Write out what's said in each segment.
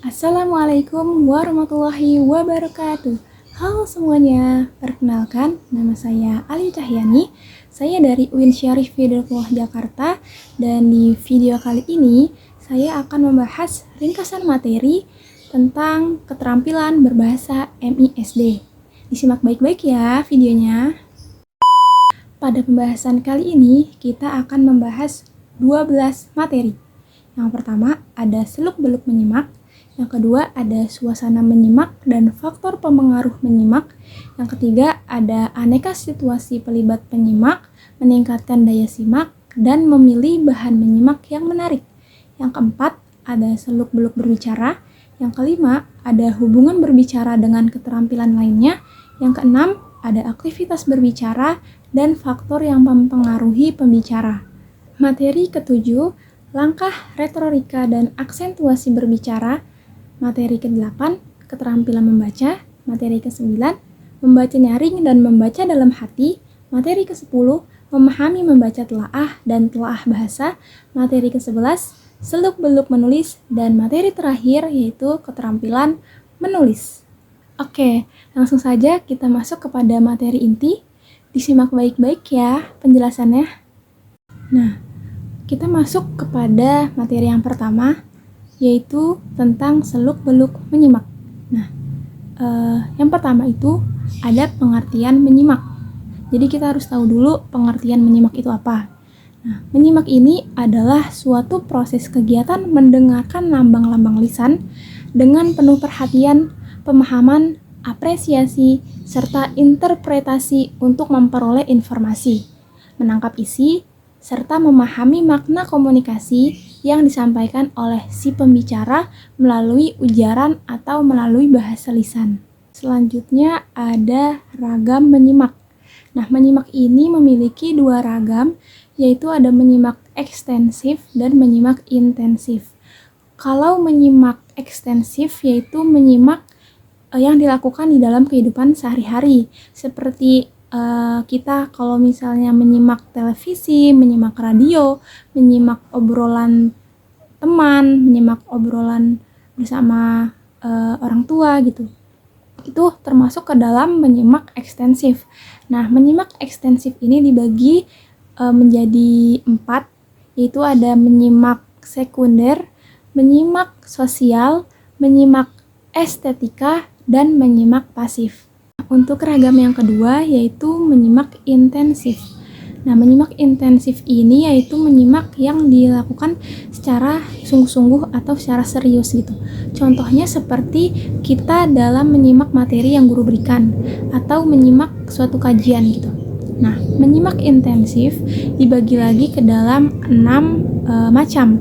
Assalamualaikum warahmatullahi wabarakatuh. Halo semuanya, perkenalkan nama saya Ali Cahyani. Saya dari UIN Syarif Hidayatullah Jakarta, dan di video kali ini saya akan membahas ringkasan materi tentang keterampilan berbahasa MISD. Disimak baik-baik ya videonya. Pada pembahasan kali ini kita akan membahas 12 materi. Yang pertama ada seluk-beluk menyimak. Yang kedua ada suasana menyimak dan faktor pemengaruh menyimak. Yang ketiga ada aneka situasi pelibat penyimak, meningkatkan daya simak, dan memilih bahan menyimak yang menarik. Yang keempat ada seluk-beluk berbicara. Yang kelima ada hubungan berbicara dengan keterampilan lainnya. Yang keenam ada aktivitas berbicara dan faktor yang mempengaruhi pembicara. Materi ketujuh, langkah retorika dan aksentuasi berbicara. Materi ke-8, keterampilan membaca. Materi ke-9, membaca nyaring dan membaca dalam hati. Materi ke-10, memahami membaca telaah dan telaah bahasa. Materi ke-11, seluk-beluk menulis. Dan materi terakhir yaitu keterampilan menulis. Oke, langsung saja kita masuk kepada materi inti. Disimak baik-baik ya penjelasannya. Nah, kita masuk kepada materi yang pertama, yaitu tentang seluk-beluk menyimak. Nah, yang pertama itu ada pengertian menyimak. Jadi kita harus tahu dulu pengertian menyimak itu apa. Nah, menyimak ini adalah suatu proses kegiatan mendengarkan lambang-lambang lisan dengan penuh perhatian, pemahaman, apresiasi, serta interpretasi untuk memperoleh informasi, menangkap isi, serta memahami makna komunikasi yang disampaikan oleh si pembicara melalui ujaran atau melalui bahasa lisan. Selanjutnya ada ragam menyimak. Nah, menyimak ini memiliki dua ragam, yaitu ada menyimak ekstensif dan menyimak intensif. Kalau menyimak ekstensif yaitu menyimak yang dilakukan di dalam kehidupan sehari-hari, seperti kita kalau misalnya menyimak televisi, menyimak radio, menyimak obrolan teman, menyimak obrolan bersama orang tua gitu. Itu termasuk ke dalam menyimak ekstensif. Nah, menyimak ekstensif ini dibagi menjadi 4, yaitu ada menyimak sekunder, menyimak sosial, menyimak estetika, dan menyimak pasif. Untuk ragam yang kedua yaitu menyimak intensif. Nah, menyimak intensif ini yaitu menyimak yang dilakukan secara sungguh-sungguh atau secara serius gitu. Contohnya seperti kita dalam menyimak materi yang guru berikan atau menyimak suatu kajian gitu. Nah, menyimak intensif dibagi lagi ke dalam 6 macam.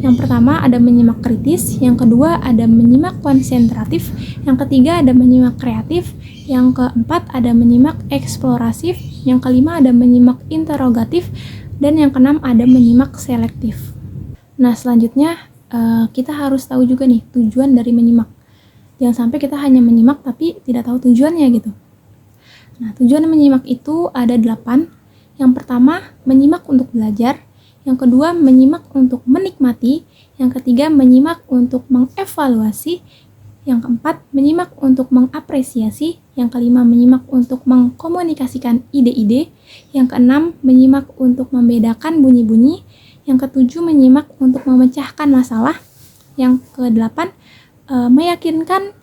Yang pertama ada menyimak kritis, yang kedua ada menyimak konsentratif, yang ketiga ada menyimak kreatif, yang keempat ada menyimak eksplorasif, yang kelima ada menyimak interrogatif, dan yang keenam ada menyimak selektif. Nah, selanjutnya kita harus tahu juga nih tujuan dari menyimak. Jangan sampai kita hanya menyimak tapi tidak tahu tujuannya gitu. Nah, tujuan menyimak itu ada 8. Yang pertama, menyimak untuk belajar. Yang kedua, menyimak untuk menikmati. Yang ketiga, menyimak untuk mengevaluasi. Yang keempat, menyimak untuk mengapresiasi. Yang kelima, menyimak untuk mengkomunikasikan ide-ide. Yang keenam, menyimak untuk membedakan bunyi-bunyi. Yang ketujuh, menyimak untuk memecahkan masalah. Yang kedelapan, meyakinkan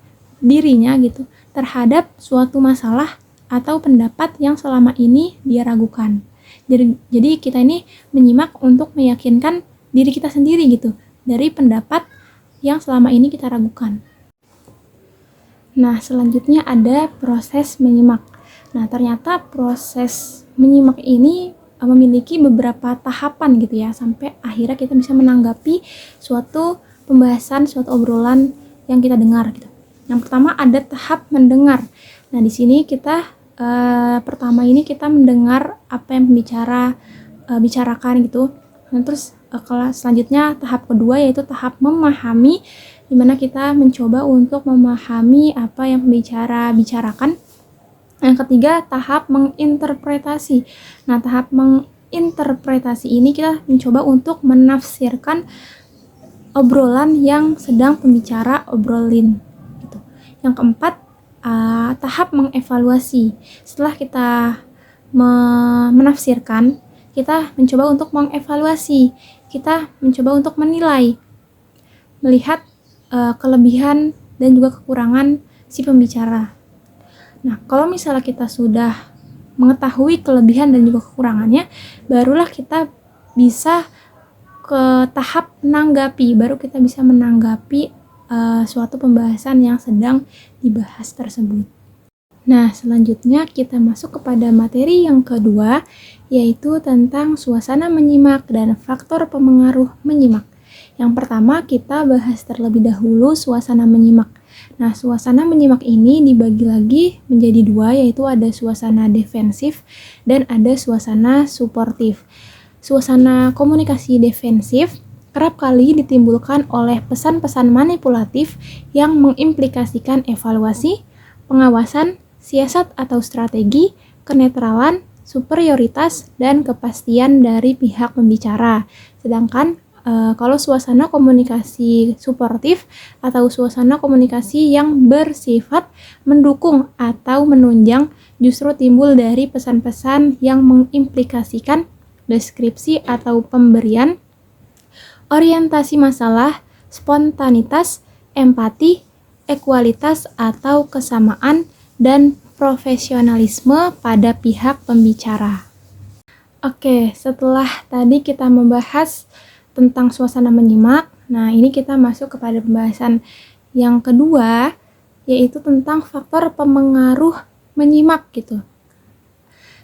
dirinya gitu terhadap suatu masalah atau pendapat yang selama ini dia ragukan. Jadi kita ini menyimak untuk meyakinkan diri kita sendiri gitu dari pendapat yang selama ini kita ragukan. Nah, selanjutnya ada proses menyimak. Nah, ternyata proses menyimak ini memiliki beberapa tahapan gitu ya, sampai akhirnya kita bisa menanggapi suatu pembahasan, suatu obrolan yang kita dengar gitu. Yang pertama ada tahap mendengar. Nah, di sini kita pertama ini kita mendengar apa yang pembicara bicarakan gitu. Nah, terus kalau selanjutnya tahap kedua yaitu tahap memahami, di mana kita mencoba untuk memahami apa yang pembicara bicarakan. Yang ketiga tahap menginterpretasi. Nah, tahap menginterpretasi ini kita mencoba untuk menafsirkan obrolan yang sedang pembicara obrolin gitu. Yang keempat, tahap mengevaluasi. Setelah kita menafsirkan, kita mencoba untuk mengevaluasi, kita mencoba untuk menilai, melihat kelebihan dan juga kekurangan si pembicara. Nah, kalau misalnya kita sudah mengetahui kelebihan dan juga kekurangannya, barulah kita bisa ke tahap menanggapi, baru kita bisa menanggapi suatu pembahasan yang sedang dibahas tersebut. Nah, selanjutnya kita masuk kepada materi yang kedua, yaitu tentang suasana menyimak dan faktor pemengaruh menyimak. Yang pertama, kita bahas terlebih dahulu suasana menyimak. Nah, suasana menyimak ini dibagi lagi menjadi dua, yaitu ada suasana defensif dan ada suasana suportif. Suasana komunikasi defensif kerap kali ditimbulkan oleh pesan-pesan manipulatif yang mengimplikasikan evaluasi, pengawasan, siasat atau strategi, kenetralan, superioritas, dan kepastian dari pihak pembicara. Sedangkan kalau suasana komunikasi suportif atau suasana komunikasi yang bersifat mendukung atau menunjang justru timbul dari pesan-pesan yang mengimplikasikan deskripsi atau pemberian, orientasi masalah, spontanitas, empati, ekualitas atau kesamaan, dan profesionalisme pada pihak pembicara. Oke, setelah tadi kita membahas tentang suasana menyimak, nah ini kita masuk kepada pembahasan yang kedua, yaitu tentang faktor pemengaruh menyimak gitu.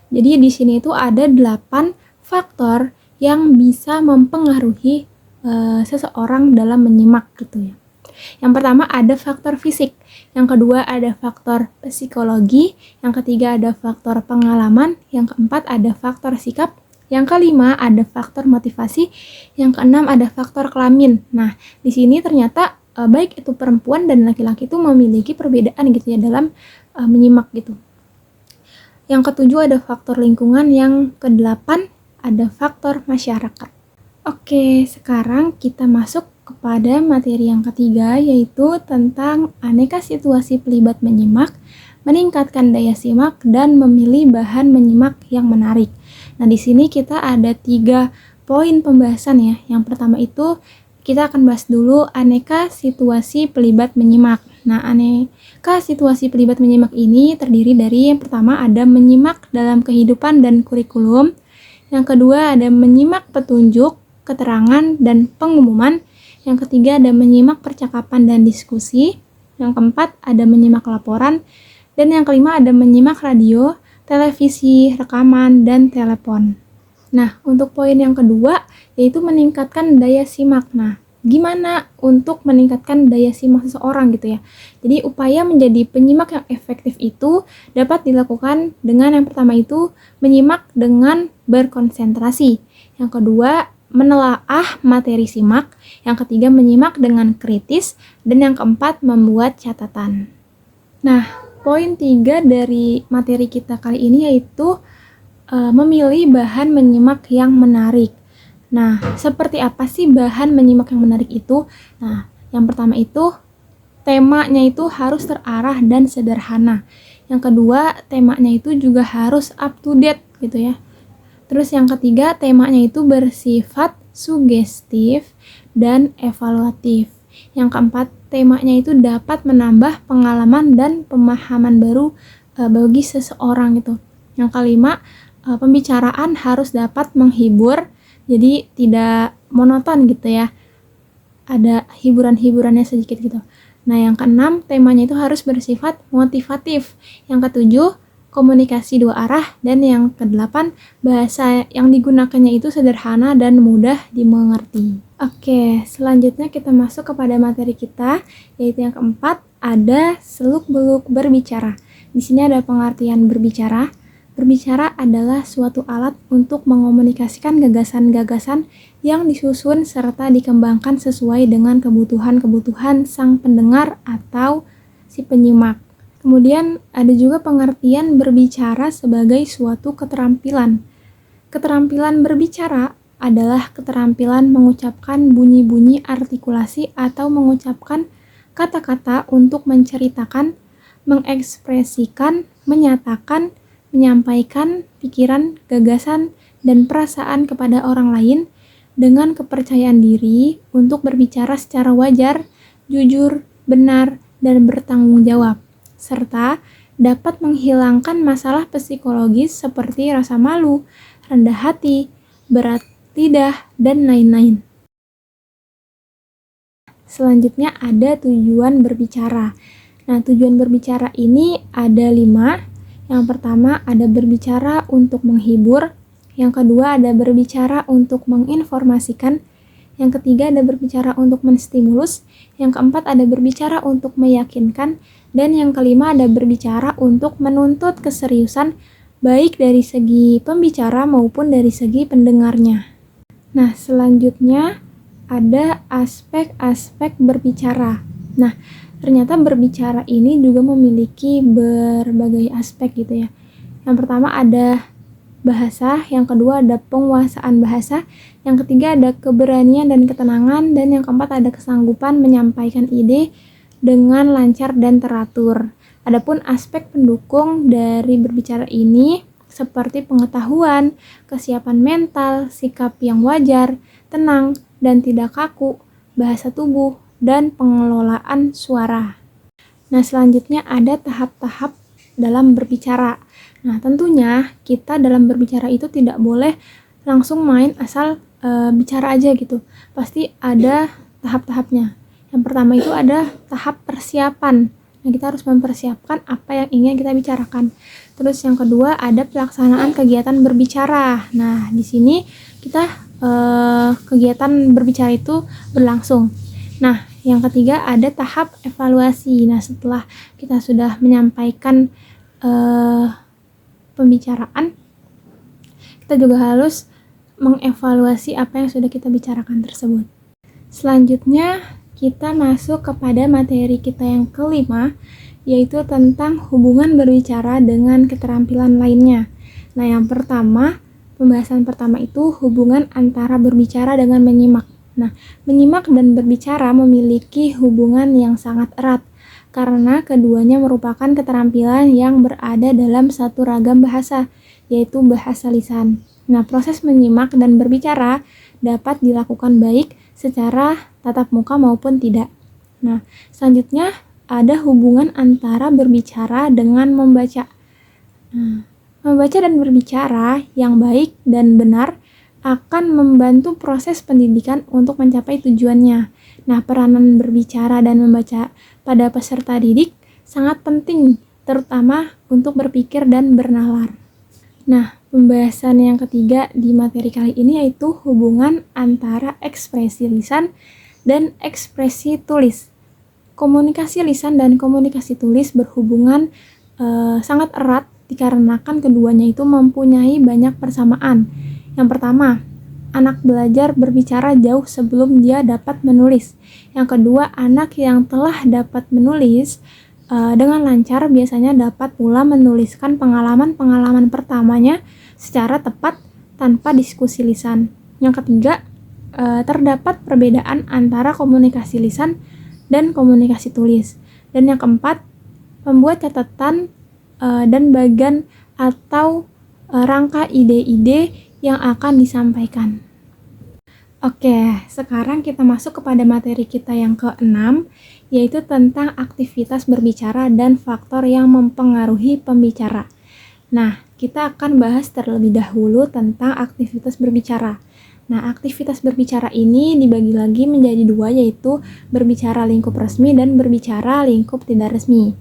Jadi di sini itu ada 8 faktor yang bisa mempengaruhi seseorang dalam menyimak gitu ya. Yang pertama ada faktor fisik, yang kedua ada faktor psikologi, yang ketiga ada faktor pengalaman, yang keempat ada faktor sikap, yang kelima ada faktor motivasi, yang keenam ada faktor kelamin. Nah, di sini ternyata baik itu perempuan dan laki-laki itu memiliki perbedaan gitu ya dalam menyimak gitu. Yang ketujuh ada faktor lingkungan, yang kedelapan ada faktor masyarakat. Oke, sekarang kita masuk kepada materi yang ketiga, yaitu tentang aneka situasi pelibat menyimak, meningkatkan daya simak, dan memilih bahan menyimak yang menarik. Nah, di sini kita ada 3 poin pembahasan ya. Yang pertama itu kita akan bahas dulu aneka situasi pelibat menyimak. Nah, aneka situasi pelibat menyimak ini terdiri dari yang pertama ada menyimak dalam kehidupan dan kurikulum, yang kedua ada menyimak petunjuk, keterangan, dan pengumuman, yang ketiga ada menyimak percakapan dan diskusi, yang keempat ada menyimak laporan, dan yang kelima ada menyimak radio, televisi, rekaman, dan telepon. Nah, untuk poin yang kedua yaitu meningkatkan daya simak. Nah, gimana untuk meningkatkan daya simak seseorang gitu ya. Jadi upaya menjadi penyimak yang efektif itu dapat dilakukan dengan yang pertama itu menyimak dengan berkonsentrasi. Yang kedua menelaah materi simak, yang ketiga menyimak dengan kritis, dan yang keempat membuat catatan. Nah, poin 3 dari materi kita kali ini yaitu memilih bahan menyimak yang menarik. Nah, seperti apa sih bahan menyimak yang menarik itu? Nah, yang pertama itu temanya itu harus terarah dan sederhana. Yang kedua, temanya itu juga harus up to date gitu ya. Terus yang ketiga, temanya itu bersifat sugestif dan evaluatif. Yang keempat, temanya itu dapat menambah pengalaman dan pemahaman baru bagi seseorang gitu. Yang kelima, pembicaraan harus dapat menghibur, jadi tidak monoton gitu ya. Ada hiburan-hiburannya sedikit gitu. Nah, yang keenam, temanya itu harus bersifat motivatif. Yang ketujuh, komunikasi 2 arah, dan yang kedelapan, bahasa yang digunakannya itu sederhana dan mudah dimengerti. Oke, selanjutnya kita masuk kepada materi kita, yaitu yang keempat, ada seluk-beluk berbicara. Di sini ada pengertian berbicara. Berbicara adalah suatu alat untuk mengomunikasikan gagasan-gagasan yang disusun serta dikembangkan sesuai dengan kebutuhan-kebutuhan sang pendengar atau si penyimak. Kemudian ada juga pengertian berbicara sebagai suatu keterampilan. Keterampilan berbicara adalah keterampilan mengucapkan bunyi-bunyi artikulasi atau mengucapkan kata-kata untuk menceritakan, mengekspresikan, menyatakan, menyampaikan pikiran, gagasan, dan perasaan kepada orang lain dengan kepercayaan diri untuk berbicara secara wajar, jujur, benar, dan bertanggung jawab, serta dapat menghilangkan masalah psikologis seperti rasa malu, rendah hati, berat lidah, dan lain-lain. Selanjutnya ada tujuan berbicara. Nah, tujuan berbicara ini ada 5. Yang pertama ada berbicara untuk menghibur. Yang kedua ada berbicara untuk menginformasikan. Yang ketiga ada berbicara untuk menstimulus. Yang keempat ada berbicara untuk meyakinkan. Dan yang kelima ada berbicara untuk menuntut keseriusan baik dari segi pembicara maupun dari segi pendengarnya. Nah, selanjutnya ada aspek-aspek berbicara. Nah, ternyata berbicara ini juga memiliki berbagai aspek gitu ya. Yang pertama ada bahasa, yang kedua ada penguasaan bahasa, yang ketiga ada keberanian dan ketenangan, dan yang keempat ada kesanggupan menyampaikan ide dengan lancar dan teratur. Adapun aspek pendukung dari berbicara ini seperti pengetahuan, kesiapan mental, sikap yang wajar, tenang, dan tidak kaku, bahasa tubuh, dan pengelolaan suara. Nah, selanjutnya ada tahap-tahap dalam berbicara. Nah, tentunya kita dalam berbicara itu tidak boleh langsung main asal bicara aja gitu. Pasti ada tahap-tahapnya. Yang pertama itu ada tahap persiapan. Nah, kita harus mempersiapkan apa yang ingin kita bicarakan. Terus yang kedua ada pelaksanaan kegiatan berbicara. Nah, di sini kita kegiatan berbicara itu berlangsung. Nah, yang ketiga ada tahap evaluasi. Nah, setelah kita sudah menyampaikan pembicaraan, kita juga harus mengevaluasi apa yang sudah kita bicarakan tersebut. Selanjutnya kita masuk kepada materi kita yang kelima, yaitu tentang hubungan berbicara dengan keterampilan lainnya. Nah, yang pertama, pembahasan pertama itu hubungan antara berbicara dengan menyimak. Nah, menyimak dan berbicara memiliki hubungan yang sangat erat, karena keduanya merupakan keterampilan yang berada dalam satu ragam bahasa, yaitu bahasa lisan. Nah, proses menyimak dan berbicara dapat dilakukan baik secara tatap muka maupun tidak. Nah, selanjutnya ada hubungan antara berbicara dengan membaca. Nah, membaca dan berbicara yang baik dan benar akan membantu proses pendidikan untuk mencapai tujuannya. Nah, peranan berbicara dan membaca pada peserta didik sangat penting, terutama untuk berpikir dan bernalar. Nah, pembahasan yang ketiga di materi kali ini yaitu hubungan antara ekspresi lisan dan ekspresi tulis. Komunikasi lisan dan komunikasi tulis berhubungan sangat erat dikarenakan keduanya itu mempunyai banyak persamaan. Yang pertama, anak belajar berbicara jauh sebelum dia dapat menulis. Yang kedua, anak yang telah dapat menulis dengan lancar biasanya dapat pula menuliskan pengalaman-pengalaman pertamanya secara tepat tanpa diskusi lisan. Yang ketiga, terdapat perbedaan antara komunikasi lisan dan komunikasi tulis. Dan yang keempat, membuat catatan dan bagan atau rangka ide-ide yang akan disampaikan. Oke, sekarang kita masuk kepada materi kita yang ke-6, yaitu tentang aktivitas berbicara dan faktor yang mempengaruhi pembicara. Nah, kita akan bahas terlebih dahulu tentang aktivitas berbicara. Nah, aktivitas berbicara ini dibagi lagi menjadi dua, yaitu berbicara lingkup resmi dan berbicara lingkup tidak resmi.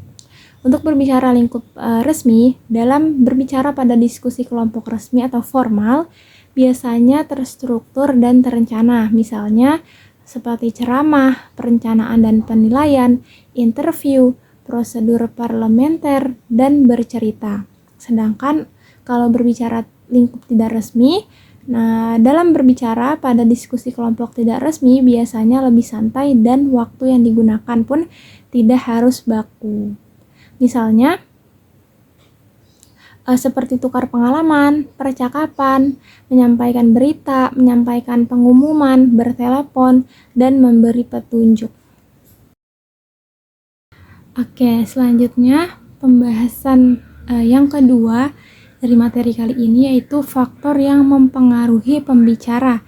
Untuk berbicara lingkup resmi, dalam berbicara pada diskusi kelompok resmi atau formal, biasanya terstruktur dan terencana, misalnya seperti ceramah, perencanaan dan penilaian, interview, prosedur parlementer, dan bercerita. Sedangkan kalau berbicara lingkup tidak resmi, nah dalam berbicara pada diskusi kelompok tidak resmi biasanya lebih santai dan waktu yang digunakan pun tidak harus baku. Misalnya, seperti tukar pengalaman, percakapan, menyampaikan berita, menyampaikan pengumuman, bertelepon, dan memberi petunjuk. Oke, selanjutnya pembahasan yang kedua dari materi kali ini yaitu faktor yang mempengaruhi pembicara.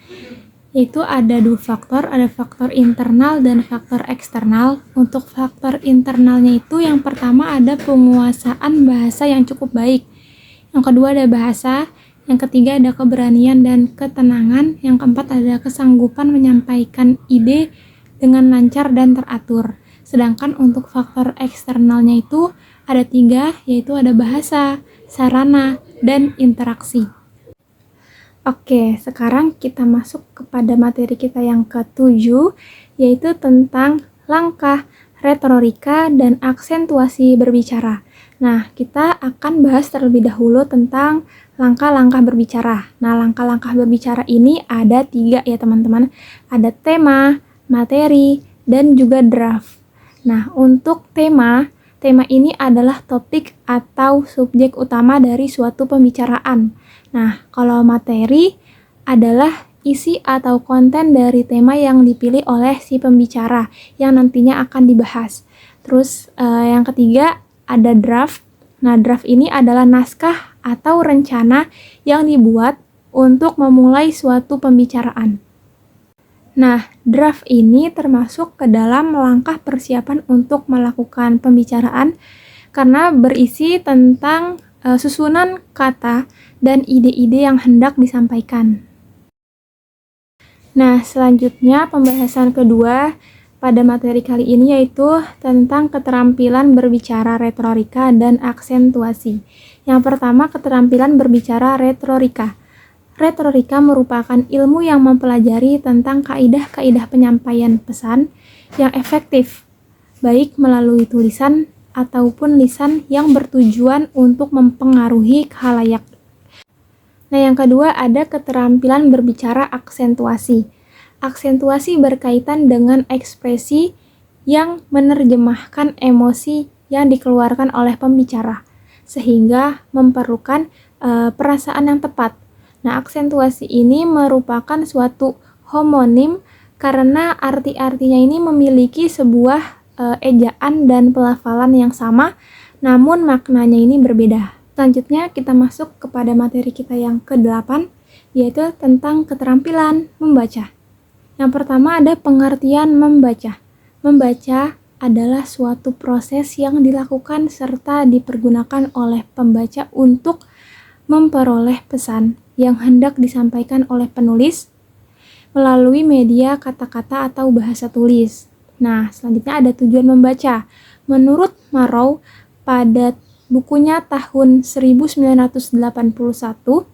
Yaitu ada dua faktor, ada faktor internal dan faktor eksternal. Untuk faktor internalnya itu yang pertama ada penguasaan bahasa yang cukup baik. Yang kedua ada bahasa, yang ketiga ada keberanian dan ketenangan, yang keempat ada kesanggupan menyampaikan ide dengan lancar dan teratur. Sedangkan untuk faktor eksternalnya itu ada 3, yaitu ada bahasa, sarana, dan interaksi. Oke, sekarang kita masuk kepada materi kita yang ke-7, yaitu tentang langkah, retorika, dan aksentuasi berbicara. Nah, kita akan bahas terlebih dahulu tentang langkah-langkah berbicara. Nah, langkah-langkah berbicara ini ada 3 ya teman-teman. Ada tema, materi, dan juga draft. Nah, untuk tema ini adalah topik atau subjek utama dari suatu pembicaraan. Nah, kalau materi adalah isi atau konten dari tema yang dipilih oleh si pembicara yang nantinya akan dibahas. Terus yang ketiga ada draft. Nah, draft ini adalah naskah atau rencana yang dibuat untuk memulai suatu pembicaraan. Nah, draft ini termasuk ke dalam langkah persiapan untuk melakukan pembicaraan karena berisi tentang susunan kata dan ide-ide yang hendak disampaikan. Nah, selanjutnya pembahasan kedua pada materi kali ini yaitu tentang keterampilan berbicara retorika dan aksentuasi. Yang pertama, keterampilan berbicara retorika. Retorika merupakan ilmu yang mempelajari tentang kaidah-kaidah penyampaian pesan yang efektif, baik melalui tulisan ataupun lisan yang bertujuan untuk mempengaruhi khalayak. Nah, yang kedua ada keterampilan berbicara aksentuasi. Aksentuasi berkaitan dengan ekspresi yang menerjemahkan emosi yang dikeluarkan oleh pembicara, sehingga memerlukan perasaan yang tepat. Nah, aksentuasi ini merupakan suatu homonim karena arti-artinya ini memiliki sebuah ejaan dan pelafalan yang sama, namun maknanya ini berbeda. Selanjutnya kita masuk kepada materi kita yang ke-8, yaitu tentang keterampilan membaca. Yang pertama ada pengertian membaca. Membaca adalah suatu proses yang dilakukan serta dipergunakan oleh pembaca untuk memperoleh pesan yang hendak disampaikan oleh penulis melalui media kata-kata atau bahasa tulis. Nah, selanjutnya ada tujuan membaca. Menurut Marrow, pada bukunya tahun 1981,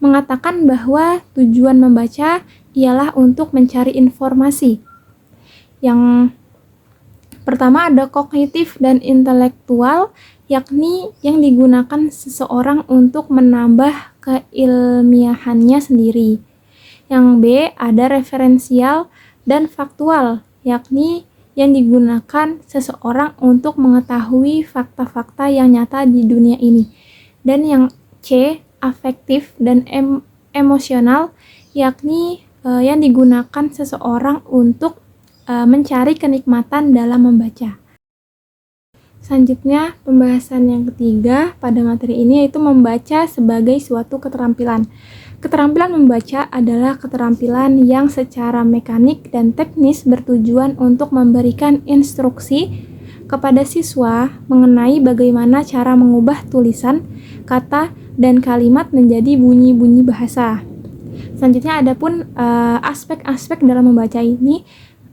mengatakan bahwa tujuan membaca ialah untuk mencari informasi. Yang pertama ada kognitif dan intelektual, yakni yang digunakan seseorang untuk menambah keilmiahannya sendiri. Yang B ada referensial dan faktual, yakni yang digunakan seseorang untuk mengetahui fakta-fakta yang nyata di dunia ini. Dan yang C afektif dan emosional, yakni yang digunakan seseorang untuk mencari kenikmatan dalam membaca. Selanjutnya, pembahasan yang ketiga pada materi ini yaitu membaca sebagai suatu keterampilan. Keterampilan membaca adalah keterampilan yang secara mekanik dan teknis bertujuan untuk memberikan instruksi kepada siswa mengenai bagaimana cara mengubah tulisan, kata, dan kalimat menjadi bunyi-bunyi bahasa. Selanjutnya ada pun aspek-aspek dalam membaca ini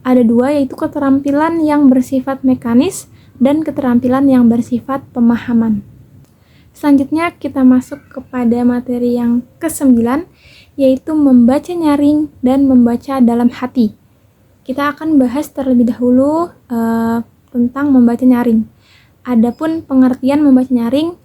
ada 2, yaitu keterampilan yang bersifat mekanis dan keterampilan yang bersifat pemahaman. Selanjutnya kita masuk kepada materi yang ke-9, yaitu membaca nyaring dan membaca dalam hati. Kita akan bahas terlebih dahulu tentang membaca nyaring. Adapun pengertian membaca nyaring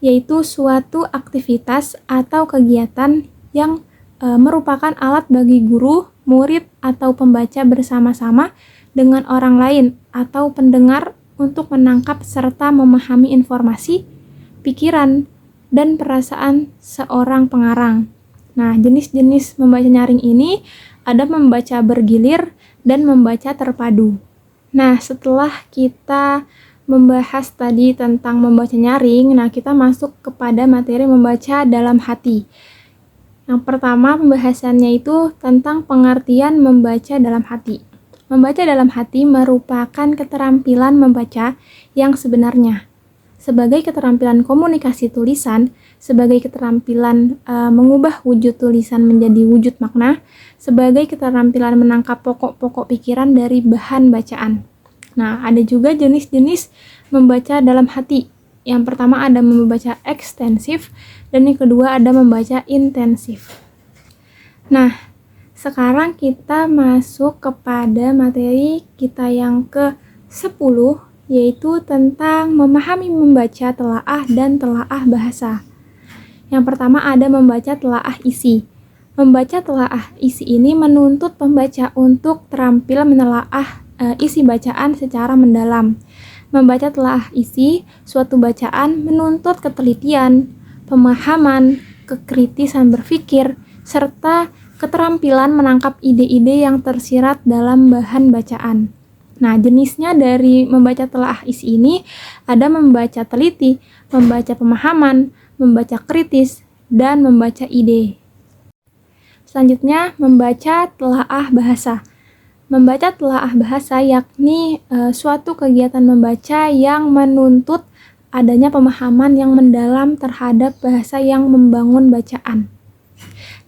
yaitu suatu aktivitas atau kegiatan yang merupakan alat bagi guru, murid, atau pembaca bersama-sama dengan orang lain atau pendengar untuk menangkap serta memahami informasi, pikiran, dan perasaan seorang pengarang. Nah, jenis-jenis membaca nyaring ini ada membaca bergilir dan membaca terpadu. Nah, setelah kita membahas tadi tentang membaca nyaring, nah kita masuk kepada materi membaca dalam hati. Yang pertama pembahasannya itu tentang pengertian membaca dalam hati. Membaca dalam hati merupakan keterampilan membaca yang sebenarnya. Sebagai keterampilan komunikasi tulisan, sebagai keterampilan mengubah wujud tulisan menjadi wujud makna, sebagai keterampilan menangkap pokok-pokok pikiran dari bahan bacaan. Nah, ada juga jenis-jenis membaca dalam hati. Yang pertama ada membaca ekstensif, dan yang kedua ada membaca intensif. Nah, sekarang kita masuk kepada materi kita yang ke-10, yaitu tentang memahami membaca telaah dan telaah bahasa. Yang pertama ada membaca telaah isi. Membaca telaah isi ini menuntut pembaca untuk terampil menelaah isi bacaan secara mendalam. Membaca telaah isi suatu bacaan menuntut ketelitian, pemahaman, kekritisan berpikir, serta keterampilan menangkap ide-ide yang tersirat dalam bahan bacaan. Nah, jenisnya dari membaca telaah isi ini ada membaca teliti, membaca pemahaman, membaca kritis, dan membaca ide. Selanjutnya, membaca telaah bahasa. Membaca telaah bahasa yakni suatu kegiatan membaca yang menuntut adanya pemahaman yang mendalam terhadap bahasa yang membangun bacaan.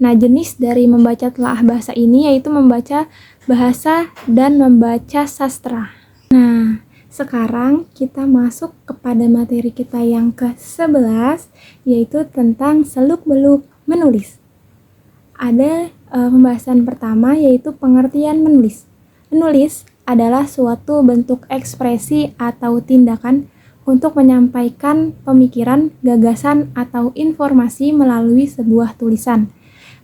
Nah, jenis dari membaca telaah bahasa ini yaitu membaca bahasa dan membaca sastra. Nah, sekarang kita masuk kepada materi kita yang ke-11, yaitu tentang seluk-beluk menulis. Ada pembahasan pertama yaitu pengertian menulis. Menulis adalah suatu bentuk ekspresi atau tindakan untuk menyampaikan pemikiran, gagasan, atau informasi melalui sebuah tulisan.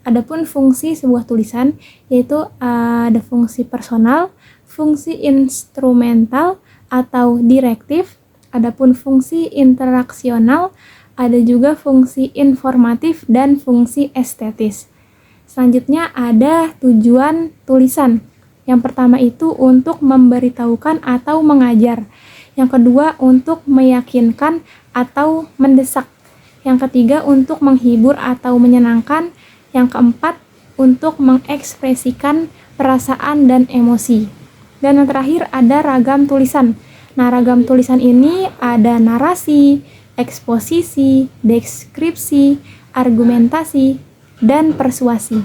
Adapun fungsi sebuah tulisan yaitu ada fungsi personal, fungsi instrumental atau direktif, adapun fungsi interaksional, ada juga fungsi informatif dan fungsi estetis. Selanjutnya ada tujuan tulisan. Yang pertama itu untuk memberitahukan atau mengajar. Yang kedua untuk meyakinkan atau mendesak. Yang ketiga untuk menghibur atau menyenangkan. Yang keempat, untuk mengekspresikan perasaan dan emosi. Dan yang terakhir ada ragam tulisan. Nah, ragam tulisan ini ada narasi, eksposisi, deskripsi, argumentasi, dan persuasi.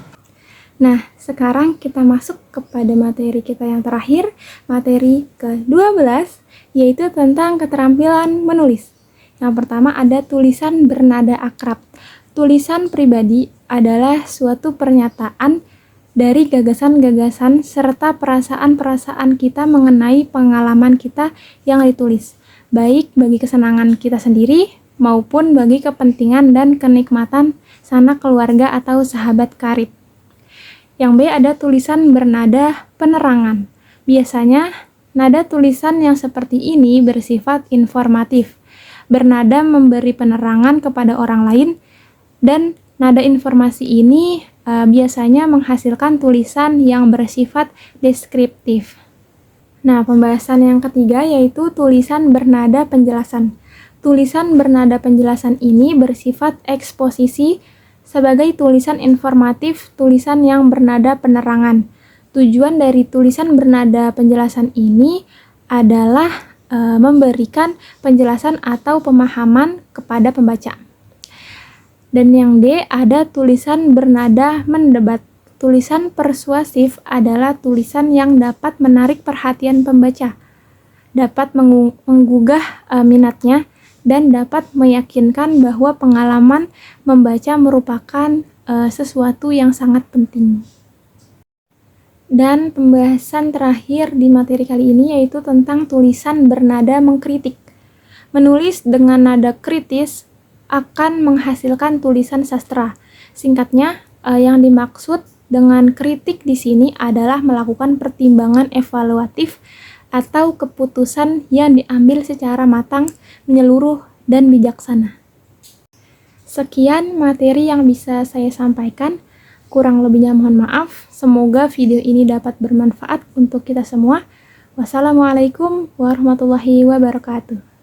Nah, sekarang kita masuk kepada materi kita yang terakhir, materi ke-12, yaitu tentang keterampilan menulis. Yang pertama ada tulisan bernada akrab. Tulisan pribadi adalah suatu pernyataan dari gagasan-gagasan serta perasaan-perasaan kita mengenai pengalaman kita yang ditulis, baik bagi kesenangan kita sendiri maupun bagi kepentingan dan kenikmatan sanak keluarga atau sahabat karib. Yang B ada tulisan bernada penerangan. Biasanya nada tulisan yang seperti ini bersifat informatif, bernada memberi penerangan kepada orang lain, dan nada informasi ini biasanya menghasilkan tulisan yang bersifat deskriptif. Nah, pembahasan yang ketiga yaitu tulisan bernada penjelasan. Tulisan bernada penjelasan ini bersifat eksposisi sebagai tulisan informatif, tulisan yang bernada penerangan. Tujuan dari tulisan bernada penjelasan ini adalah memberikan penjelasan atau pemahaman kepada pembaca. Dan yang D ada tulisan bernada mendebat. Tulisan persuasif adalah tulisan yang dapat menarik perhatian pembaca, dapat menggugah minatnya, dan dapat meyakinkan bahwa pengalaman membaca merupakan sesuatu yang sangat penting. Dan pembahasan terakhir di materi kali ini yaitu tentang tulisan bernada mengkritik. Menulis dengan nada kritis akan menghasilkan tulisan sastra. Singkatnya, yang dimaksud dengan kritik di sini adalah melakukan pertimbangan evaluatif atau keputusan yang diambil secara matang, menyeluruh, dan bijaksana. Sekian materi yang bisa saya sampaikan. Kurang lebihnya mohon maaf. Semoga video ini dapat bermanfaat untuk kita semua. Wassalamualaikum warahmatullahi wabarakatuh.